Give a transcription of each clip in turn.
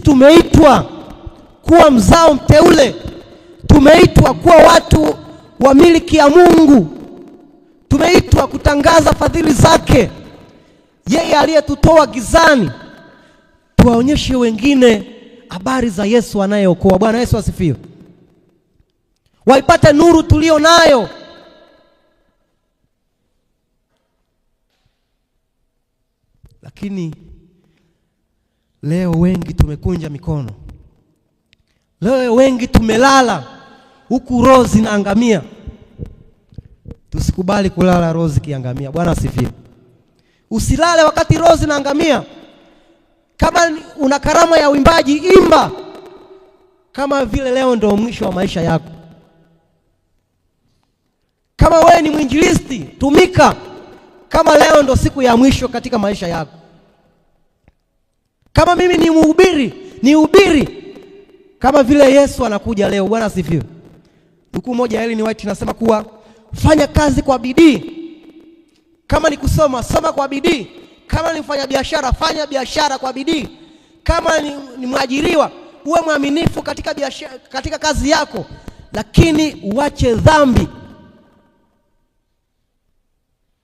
tumeitwa kuwa mzao mteule. Tumeitwa kuwa watu wa miliki ya Mungu. Tumeitwa kutangaza fadhili zake. Yeye aliyetutoa gizani, tuwaonyeshe wengine habari za Yesu anayeokoa. Bwana Yesu asifiwe. Waipate nuru tulio nayo. Lakini leo wengi tumekunja mikono. Leo wengi tumelala huku roho zinaangamia. Tusikubali kulala roho zikiangamia. Bwana asifiwe. Usilale wakati roho zinaangamia. Kama una karama ya uimbaji, imba kama vile leo ndio mwisho wa maisha yako. Kama wewe ni mwinjilisti, tumika kama leo ndio siku ya mwisho katika maisha yako. Kama mimi ni mhubiri, nihubiri kama vile Yesu anakuja leo. Bwana asifiwe. Nukuu moja Ellen White inasema kuwa fanya kazi kwa bidii. Kama ni kusoma, soma kwa bidii. Kama ni mfanya biashara, fanya biashara kwa bidii. Kama ni mwajiriwa, uwe mwaminifu katika biashara, katika kazi yako, lakini uache dhambi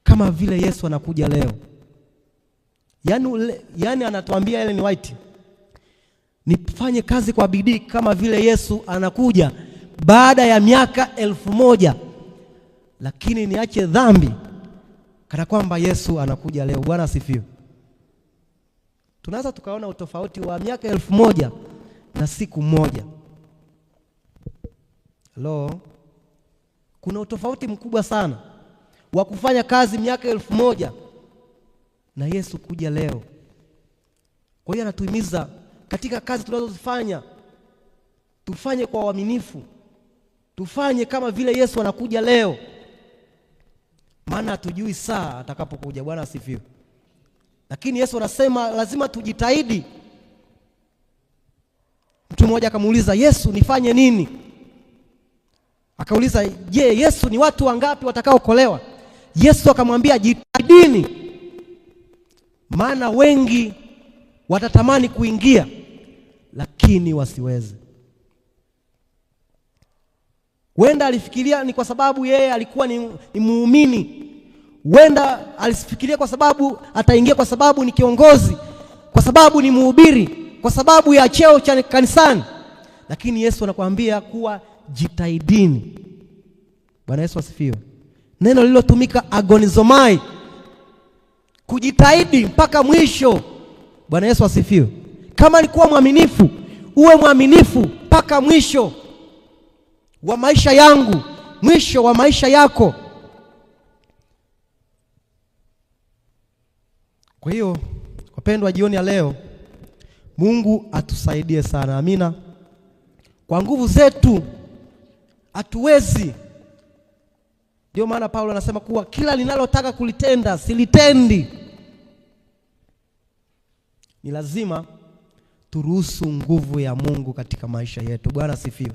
kama vile Yesu anakuja leo. Yani anatuambia Ellen White, nifanye kazi kwa bidii kama vile Yesu anakuja baada ya miaka 1000, lakini niache dhambi kana kwamba Yesu anakuja leo. Bwana asifiwe. Tunaweza tukaona utofauti wa miaka 1000 na siku moja. Hello. Kuna utofauti mkubwa sana wa kufanya kazi miaka 1000 na Yesu kuja leo. Kwa hiyo anatuhimiza katika kazi tunazozifanya tufanye kwa uaminifu. Tufanye kama vile Yesu anakuja leo. Maana hatujui saa atakapokuja. Bwana asifiwe. Lakini Yesu anasema lazima tujitahidi. Mtu mmoja akamuuliza Yesu, nifanye nini? Akauliza, je, Yesu, ni watu wangapi watakaookolewa? Yesu akamwambia, jitahidini. Maana wengi watatamani kuingia lakini wasiweze. Wenda alifikiria ni kwa sababu yeye alikuwa ni muumini. Wenda alifikiria kwa sababu ataingia kwa sababu ni kiongozi, kwa sababu ni mhubiri, kwa sababu ya cheo cha kanisani. Lakini Yesu anakuambia kuwa jitahidini. Bwana Yesu asifiwe. Neno lililotumika agonizomai, kujitahidi mpaka mwisho. Bwana Yesu asifiwe. Kama alikuwa mwaminifu, uwe mwaminifu mpaka mwisho wa maisha yangu, mwisho wa maisha yako. Kwa hiyo wapendwa, jioni ya leo Mungu atusaidie sana. Amina. Kwa nguvu zetu hatuwezi. Ndio maana Paulo anasema kuwa kila ninalotaka kulitenda silitendi. Ni lazima turuhusu nguvu ya Mungu katika maisha yetu. Bwana asifiwe.